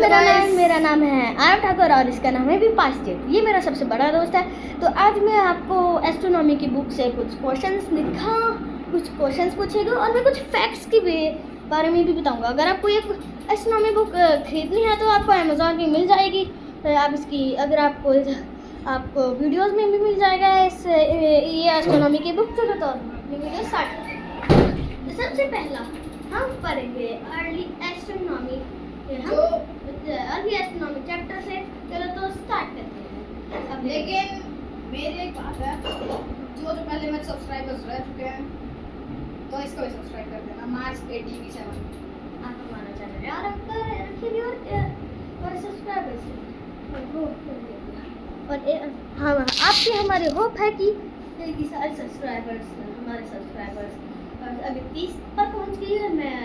मेरा नाम है आरव ठाकुर और इसका नाम है विपास्टिक। ये मेरा सबसे बड़ा दोस्त है। तो आज मैं आपको एस्ट्रोनॉमी की बुक से कुछ क्वेश्चंस पूछेगा और मैं कुछ फैक्ट्स के बारे में भी बताऊंगा। अगर आपको एक एस्ट्रोनॉमी बुक खरीदनी है तो आपको अमेज़ॉन पे मिल जाएगी। आप इसकी अगर आपको वीडियोस में भी मिल जाएगा ये एस्ट्रोनॉमी की बुक। चलो तो अपनी वीडियो स्टार्ट करते हैं। सबसे पहला हम पढ़ेंगे अर्ली एस्ट्रोनॉमी चैप्टर से। चलो तो स्टार्ट करते हैं। अब लेकिन मेरी एक बात है, जो पहले मेरे सब्सक्राइबर्स रह चुके हैं तो इसको भी सब्सक्राइब कर देना। मार्च 87 आप हमारा चैनल यार रखिए और सब्सक्राइबर्स और हाँ आपसे हमारे होप है कि सारे हमारे सब्सक्राइबर्स अभी 30 पर पहुंच गई है। मैं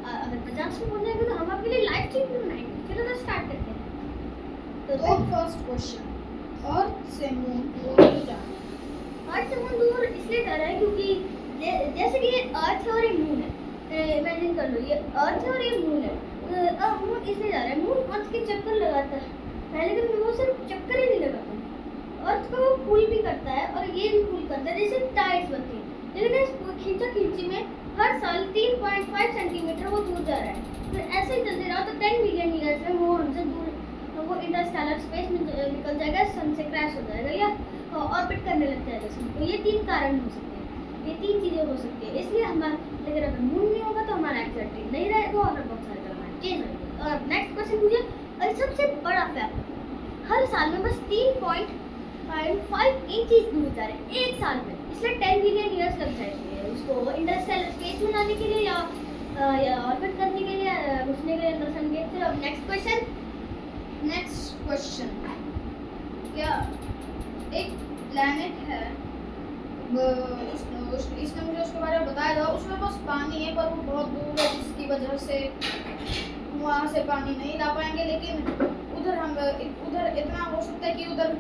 अगर 50 पे पहुंच जाएगा तो हम आपके लिए लाइव स्ट्रीम भी बनाएंगे। चलो तो स्टार्ट करते हैं। तो फर्स्ट क्वेश्चन, अर्थ से मून दूर क्यों जा रहा है? अर्थ से मून दूर इसलिए जा रहा है क्योंकि जैसे कि ये अर्थ है और ये मून है। इमेजिन कर लो, ये अर्थ है और ये मून है। अब मून इसलिए जा रहा है, मून अर्थ के चक्कर लगाता है, लेकिन वो सिर्फ चक्कर ही नहीं लगाता, अर्थ को वो पुल भी करता है और ये भी पुल करता है, जैसे टाइड्स बनती है। लेकिन इस खींची में हर साल 3.5 सेंटीमीटर वो दूर जा रहा है। तो ऐसे ही चलते रहा तो 10 मिलियन ईयर्स में वो हमसे दूर, वो इंटरस्टेलर स्पेस में निकल जाएगा, सन से क्रैश हो जाएगा या ऑर्बिट करने लग जाएगा सन। तो ये 3 कारण हो सकते हैं, ये 3 चीज़ें हो सकती है। इसलिए लेकिन अगर मून नहीं होगा तो हमारा एक्टिविटी नहीं रहेगा और बहुत सारे ग्रह चेंज हो जाएगा। और नेक्स्ट क्वेश्चन पूछिए। और सबसे बड़ा फैक्ट, हर साल में बस 3.5 इंचेस दूर जा रहे हैं एक साल में, इसलिए 10 मिलियन ईयर्स लग जाएंगे उसको इंटरस्टेलर स्पेस में लाने के लिए या ऑर्बिट करने के लिए, घुसने के लिए अंदर सन के। फिर अब नेक्स्ट क्वेश्चन, क्या एक प्लैनेट है, इसने मुझे उसके बारे में बताया था, उसमें बस पानी है पर वो बहुत दूर है जिसकी वजह से वहाँ से पानी नहीं ला पाएंगे। लेकिन उधर इतना हो सकता है कि उधर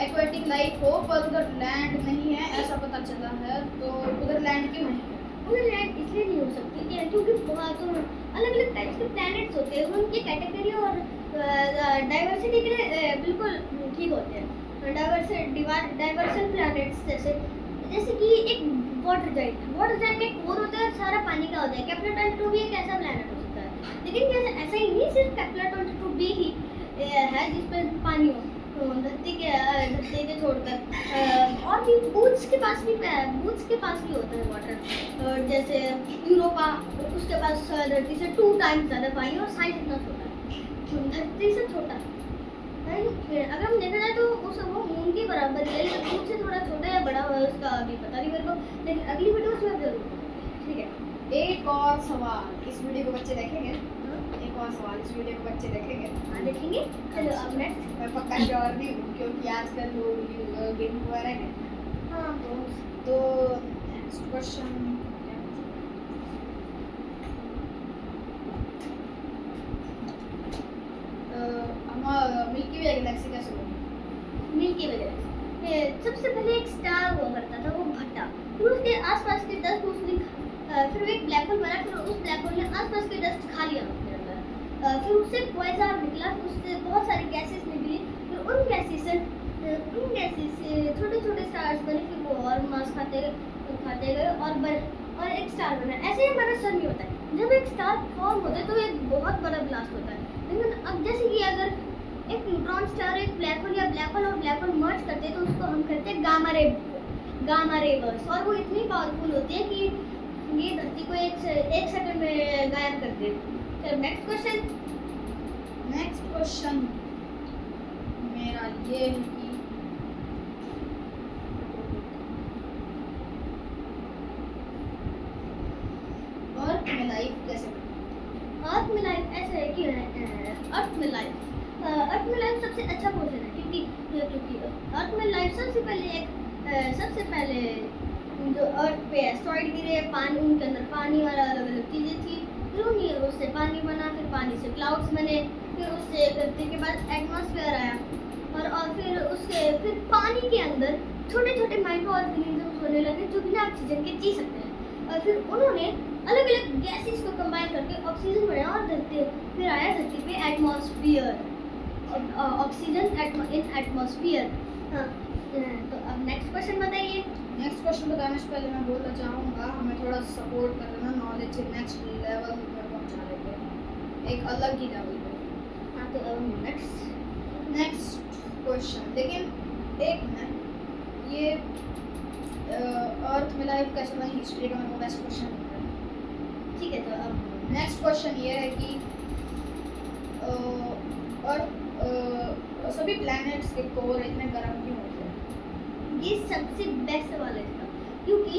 एक्वेटिक लाइफ हो पर उधर लैंड नहीं है, ऐसा पता चला है। तो उधर लैंड क्यों नहीं है? उधर लैंड इसलिए नहीं हो सकती क्योंकि बहुत अलग अलग टाइप्स के प्लैनेट्स होते हैं, उनकी कैटेगरी और डाइवर्सिटी के लिए बिल्कुल ठीक होते हैं। डाइवर्सन प्लैनेट्स जैसे कि एक वाटर जाइंट में कोर होता है और सारा पानी का होता है। केपलर-22 भी एक ऐसा प्लैनेट हो सकता है, लेकिन ऐसा ही नहीं सिर्फ केपलर-22 भी ही है जिस पर पानी हो धरती के छोड़कर। और भी बूथ्स के पास भी होता है वाटर। और जैसे यूरोपा, उसके पास धरती से 2 टाइम्स ज़्यादा पानी और साइज इतना छोटा है, धरती से छोटा। अगर हम देखा जाए तो वो मून के बराबर है, या मून से थोड़ा छोटा या बड़ा हुआ है उसका अभी पता नहीं मेरे को, लेकिन अगली वीडियो उसमें जरूर। ठीक है, एक और सवाल, इस वीडियो को बच्चे देखेंगे? एक और सवाल, इस वीडियो को बच्चे देखेंगे? हाँ देखेंगे। चलो अब नेक्स्ट। मैं पक्का श्योर नहीं हूँ क्योंकि आजकल लोग गेम वगैरह है। हाँ तो नेक्स्ट क्वेश्चन, हम मिल्की वे गैलेक्सी कैसे बनी? मिल्की वे गैलेक्सी सबसे पहले एक स्टार हुआ करता था, वो भट्टा, फिर उसके आसपास के डस्ट उसने फिर एक ब्लैक होल बना, फिर उस ब्लैक होल ने आसपास के डस्ट खा लिया अपने अंदर। फिर उससे क्वाज़ार निकला, उससे बहुत सारी गैसेस निकली, फिर उन गैसेस से छोटे छोटे स्टार्स बने, फिर वो और मास खाते गए और एक स्टार बना। ऐसे ही हमारा सन भी होता है, जब एक स्टार फॉर्म होता है तो एक बहुत बड़ा ब्लास्ट होता है। लेकिन अब जैसे कि अगर एक न्यूट्रॉन स्टार एक ब्लैक होल या ब्लैक होल और ब्लैक होल मर्ज करते हैं तो उसको हम कहते हैं गामा रे बर्स्ट, और वो इतनी पावरफुल होती है कि ये धरती को एक सेकंड में गायब कर दे। चलो नेक्स्ट क्वेश्चन मेरा ये है कि अर्थ में लाइफ कैसे बनी? अर्थ में लाइफ ऐसा है कि अर्थ में लाइफ सबसे अच्छा क्वेश्चन है क्योंकि अर्थ में लाइफ सबसे पहले जो अर्थ पे एस्टेरॉइड गिरे, पानी, उनके अंदर पानी और अलग अलग चीज़ें थी, फिर उससे पानी बना, फिर पानी से क्लाउड्स बने, फिर उससे धरती के बाद एटमॉस्फेयर आया और फिर पानी के अंदर छोटे छोटे माइक्रो ऑर्गेनिजम्स होने लगे जो बिना ऑक्सीजन के जी सकते हैं। और फिर उन्होंने अलग अलग गैसेस को कंबाइन करके ऑक्सीजन बना और धरती फिर आया धरती पे एटमॉस्फेयर, ऑक्सीजन इन एटमॉस्फेयर। हाँ, तो अब नेक्स्ट क्वेश्चन बताइए। नेक्स्ट क्वेश्चन बताने से पहले मैं बोलना चाहूँगा हमें थोड़ा सपोर्ट कर देना, नॉलेज के नेक्स्ट लेवल पर पहुँचा देंगे, एक अलग ही लेवल पे। हाँ, तो अब नेक्स्ट क्वेश्चन, लेकिन एक मिनट, ये अर्थ में लाइफ कैसे बनी, हिस्ट्री का मेरे को वैसे क्वेश्चन नहीं है। ठीक है, तो अब नेक्स्ट क्वेश्चन ये है कि सभी प्लैनेट्स के कोर इतने गर्म क्यों होते हैं? ये सबसे बेस्ट सवाल है इसका, क्योंकि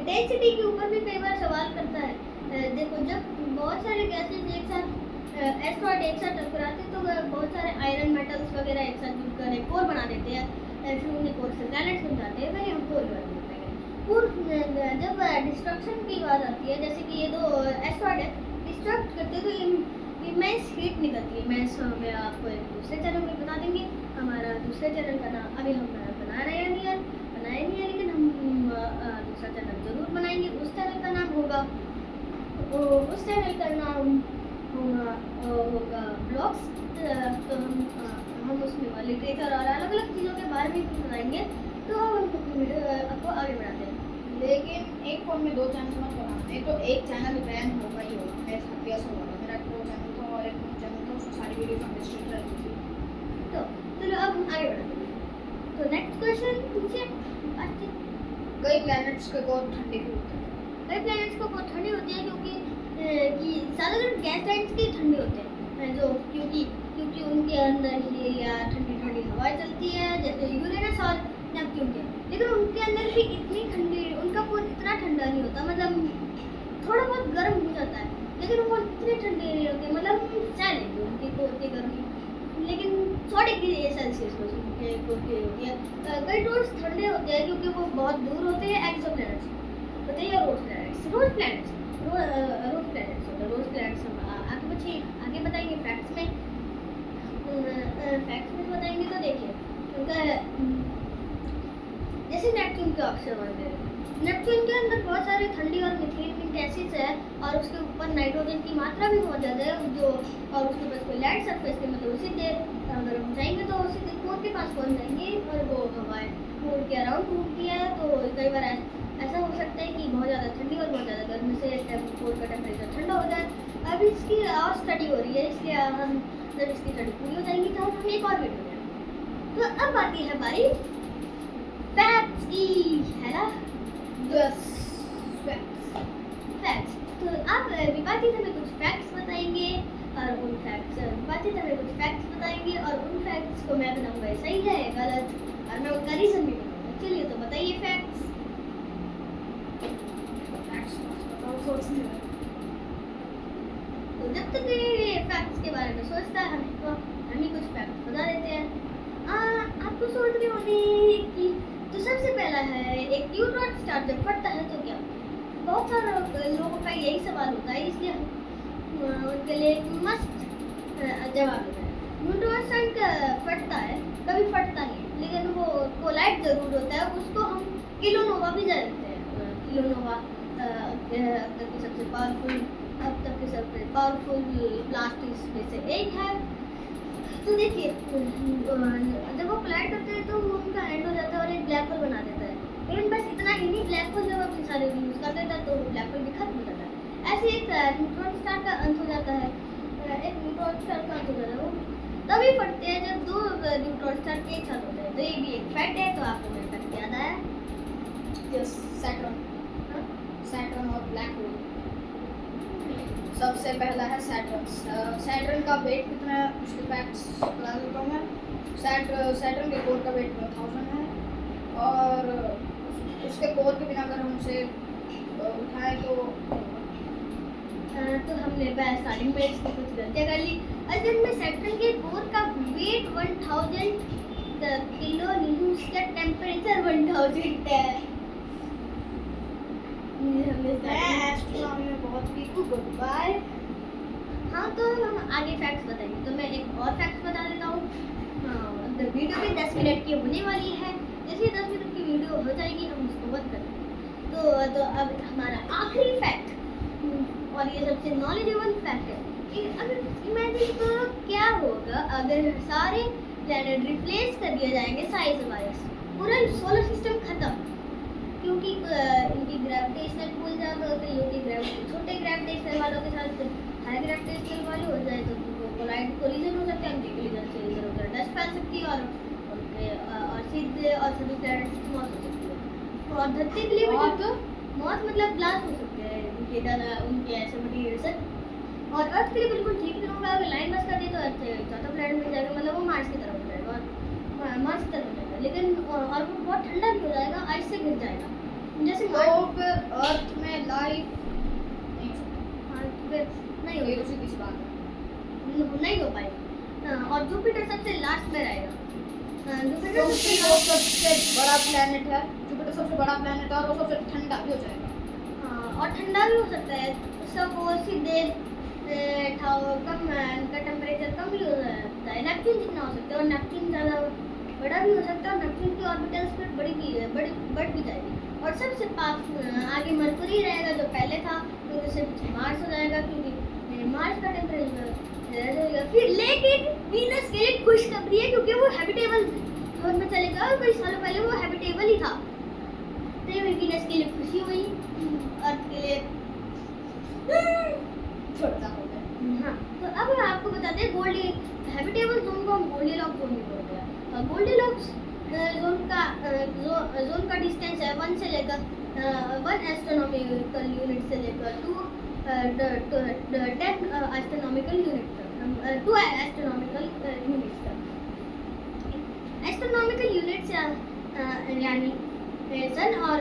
डेंसिटी के ऊपर भी कई बार सवाल करता है। देखो, जब बहुत सारे गैसेस एक साथ एस्ट्रॉइड एक साथ टकराते हैं तो बहुत सारे आयरन मेटल्स वगैरह एक साथ जुड़कर एक कोर बना देते हैं, फिर उन्हें कोर से प्लैनेट्स बन जाते हैं, वही हम कोर बनाते हैं। कोर जब डिस्ट्रक्शन की बात आती है, जैसे कि ये दो एस्ट्रॉइड है डिस्ट्रक्ट करते हैं तो इमेंस हीट निकलती है। इमेंस में आपको एक दूसरे चैनल में बता देंगे, हमारा दूसरे चैनल का नाम अभी हम बनाए नहीं है, लेकिन हम दूसरा चैनल जरूर बनाएंगे। उस चैनल का नाम होगा होगा ब्लॉग्स। तो हम उसमें लिटरेचर और अलग अलग चीज़ों के बारे में भी बताएंगे, तो हम वीडियो आपको आगे बढ़ाते हैं। लेकिन एक फोन में दो चैनल मत बनाना, नहीं तो एक चैनल बैन होगा ही होगा। मेरे साथ भी ऐसा हुआ था, मेरा दो चैनल था और एक चैनल था, उसमें सारी वीडियो हम डिस्ट्रीट रहती थी। तो चलो अब हम आगे बढ़ाते हैं। तो नेक्स्ट क्वेश्चन पूछिए। कई प्लैनेट्स के कोर ठंडे क्यों होते हैं? कई प्लैनेट्स को बहुत ठंडी होती है क्योंकि ज़्यादातर गैस लाइन्स के ठंडे होते हैं, जो क्योंकि उनके अंदर ही या ठंडी ठंडी हवाएं चलती है, जैसे यूरेनस और नेपच्यून के। लेकिन उनके अंदर भी इतनी ठंडी, उनका कोर इतना ठंडा नहीं होता, मतलब थोड़ा बहुत गर्म हो जाता है, लेकिन वो इतने ठंडे नहीं होते, मतलब सह लेंगे उनकी कोर की गर्मी, लेकिन 100 डिग्री सेल्सियस पर उनके कोर की होती है। कई रोड्स ठंडे होते हैं क्योंकि वो बहुत दूर होते हैं एक्सोप्लैनेट्स, बताइए रोड प्लैनेट्स होते हैं। रोज प्लैनेट्स हम आगे बताएंगे फैक्ट्स में। बताएंगे तो देखिए उनका जैसे नेपच्यून के ऑप्शन होंगे। नेपच्यून के अंदर बहुत सारे ठंडी और मीथेन गैसेस है, और उसके ऊपर नाइट्रोजन की मात्रा भी बहुत ज़्यादा है, जो और उसके पास कोई लैंड सरफेस के मतलब सीधे अगर हम जाएंगे तो सीधे कोर के पास पहुंच जाएंगे, और वो हवाएं कोर के अराउंड घूमती है। तो कई बार ऐसा हो सकता है कि बहुत ज़्यादा ठंडी और बहुत ज़्यादा गर्मी से कोर का टेम्परेचर ठंडा हो जाए। अब इसकी और स्टडी हो रही है, इसलिए हम जब इसकी स्टडी पूरी हो जाएगी तो हम एक और वीडियो बनाएंगे। तो अब आती है बारी फैक्ट्स की, है ना? Yes, facts. तो आप विवादित हमें कुछ फैक्ट्स बताएंगे, और उन फैक्ट्स विवादित हमें कुछ फैक्ट्स बताएंगे, और उन फैक्ट्स को मैं बताऊंगा सही है गलत, और मैं उनका रीजन भी बताऊंगा। चलिए तो बताइए फैक्ट्स। तो जब तक ये फैक्ट्स के बारे में सोचता है, हम ही कुछ फैक्ट्स बता देते हैं। आपको सोच रही होगी कि तो सबसे पहला है, एक न्यूट्रॉन स्टार जब फटता है तो क्या? बहुत सारे लोगों का यही सवाल होता है, इसलिए उनके लिए एक मस्त जवाब है। न्यूट्रॉन स्टार फटता है, कभी फटता नहीं, लेकिन वो कोलाइड जरूर होता है, उसको हम किलोनोवा भी जानते हैं। किलोनोवा अब तक के सबसे पावरफुल ब्लास्ट में से एक है। तो देखिए जब वो कोलाइड करते हैं तो वो उनका एंड हो जाता है और एक ब्लैक होल बना देता है। लेकिन बस इतना ही नहीं, ब्लैक होल जब अपने सारे यूज कर देता है तो ब्लैक होल भी खत्म हो जाता है। ऐसे एक न्यूट्रॉन स्टार का अंत हो जाता है, एक न्यूट्रॉन स्टार का अंत हो जाता है, वो तभी फटते हैं जब दो न्यूट्रॉन स्टार एक साथ होते हैं। तो ये भी एक फैक्ट है, तो आपको मेरा फैक्ट याद आया? यस, सैटर्न और ब्लैक होल। सबसे पहला है सैटर्न। सैटर्न का वेट कितना है, उसके फैक्ट्स बता देता हूँ मैं। सैटर्न के कोर का वेट 1000 है, और उसके कोर के बिना अगर हम उसे उठाएं तो हमने स्टार्टिंग में इसमें कुछ गलतियाँ कर ली। असल में सैटर्न के कोर का वेट 1000 किलो नहीं, उसका टेम्परेचर 1000 है। एस्ट्रोनॉमी में बहुत वीक हूँ, गुड बाय। हाँ, तो हम आगे फैक्ट्स बताएंगे। तो मैं एक और फैक्ट्स बता देता हूँ। वीडियो भी 10 मिनट की होने वाली है, जैसे 10 मिनट की वीडियो हो जाएगी हम उसको बंद कर देंगे। तो अब हमारा आखिरी फैक्ट, और ये सबसे नॉलेजेबल फैक्ट है कि अगर इमेजिन करो क्या होगा अगर सारे प्लैनेट रिप्लेस कर दिए जाएंगे साइज वाइज, पूरा सोलर सिस्टम खत्म, क्योंकि इनकी ग्रेविटेशनल पुल ज़्यादा हो गई होगी, छोटे ग्रेविटेशनल वालों के साथ हाई ग्रेविटेशनल वाले हो जाए तो कोलिजन हो सकता है, उनके कोलिजन से इधर उधर डस्ट फैल सकती है और सीधे और सभी प्लैनेट्स की मौत हो सकती है। और धरती के लिए भी मौत मतलब ब्लास्ट हो सकते हैं उनके ऐसे मटीरियल से। और अर्थ के लिए बिल्कुल ठीक नहीं होगा, अगर लाइन बस कर दी तो अर्थ चौथा प्लैनेट मिल जाएगा, मतलब वो मार्स की तरफ हो जाएगा, मार्स की तरफ हो जाएगा, लेकिन और वो बहुत ठंडा भी हो जाएगा, आइस से घिर जाएगा जैसे तो फिर अर्थ में लाइफ नहीं होगी, उसी की बात है। नहीं हो पाएगा। और जुपिटर सबसे लास्ट में रहेगा। जुपिटर क्योंकि वो सबसे बड़ा प्लेनेट है, जुपिटर सबसे बड़ा प्लेनेट है और वो सबसे ठंडा भी हो जाएगा। और ठंडा भी हो सकता है, सब वो सीधे कम का टेम्परेचर कम भी हो सकता है, नेपच्यून जितना हो सकता है, और नेपच्यून ज़्यादा बड़ा भी हो सकता है, और नेपच्यून की ऑर्बिटल स्पीड बढ़ भी जाएगी। और सबसे पास आगे मरकुरी रहेगा जो पहले था, तो उससे पीछे मार्स हो जाएगा, क्योंकि मार्स का टेम्परेचर फिर, लेकिन वीनस के लिए खुशखबरी है क्योंकि वो हैबिटेबल जोन में चलेगा, और कई सालों पहले वो हैबिटेबल ही था, तो वीनस के लिए खुशी हुई, अर्थ के लिए छोटा हो गया। हाँ। तो अब मैं आपको बताते हैं गोल्डी हैबिटेबल जोन को हम गोल्डीलॉक्स जोन भी बोलते हैं। गोल्डीलॉक्स जोन का डिस्टेंस है 1 से लेकर 1 एस्ट्रोनॉमिकल यूनिट से लेकर 10 एस्ट्रोनॉमिकल यूनिट तक, 2 एस्ट्रोनॉमिकल यूनिट तक। एस्ट्रोनॉमिकल यूनिट यानी सन और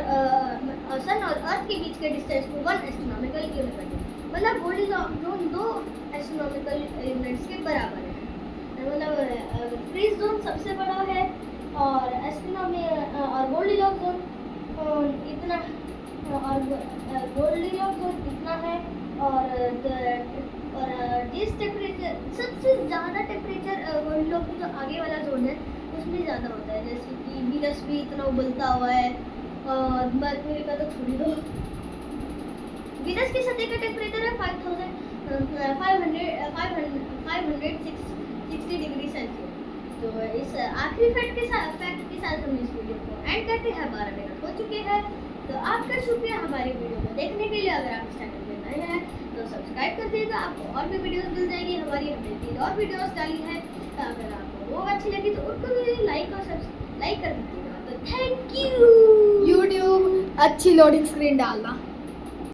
अर्थ के बीच के डिस्टेंस को 1 एस्ट्रोनॉमिकल यूनिट कहते हैं, मतलब गोल्डीलॉक्स जोन 2 एस्ट्रोनॉमिकल यूनिट्स के बराबर है, मतलब फ्रीज जोन सबसे बड़ा है और और गोल्डीलॉक्स जोन इतना, और गोल्डीलॉक्स जोन इतना है, और जिस टेम्परेचर सबसे ज़्यादा टेम्परेचर गोल्डीलॉक्स की जो आगे वाला जोन है उसमें ज़्यादा होता है, जैसे कि वीनस भी इतना उबलता हुआ है, और मरकरी का तो छोड़ दो। वीनस की सतह का टेम्परेचर है 560 डिग्री सेल्सियस। तो इस आखिरी फैक्ट के साथ हम इस वीडियो को एंड करते हैं, 12 मिनट हो चुके हैं। तो आपका शुक्रिया हमारी वीडियो को देखने के लिए। अगर आप इस चैनल पे नए हैं तो सब्सक्राइब कर दीजिएगा, आपको और भी वीडियोस मिल जाएगी हमारी, हमने 3 और वीडियोस डाली है, तो अगर आपको वो अच्छी लगी तो उनको भी लाइक कर दीजिएगा। तो थैंक यू। यूट्यूब अच्छी लोडिंग स्क्रीन डालना।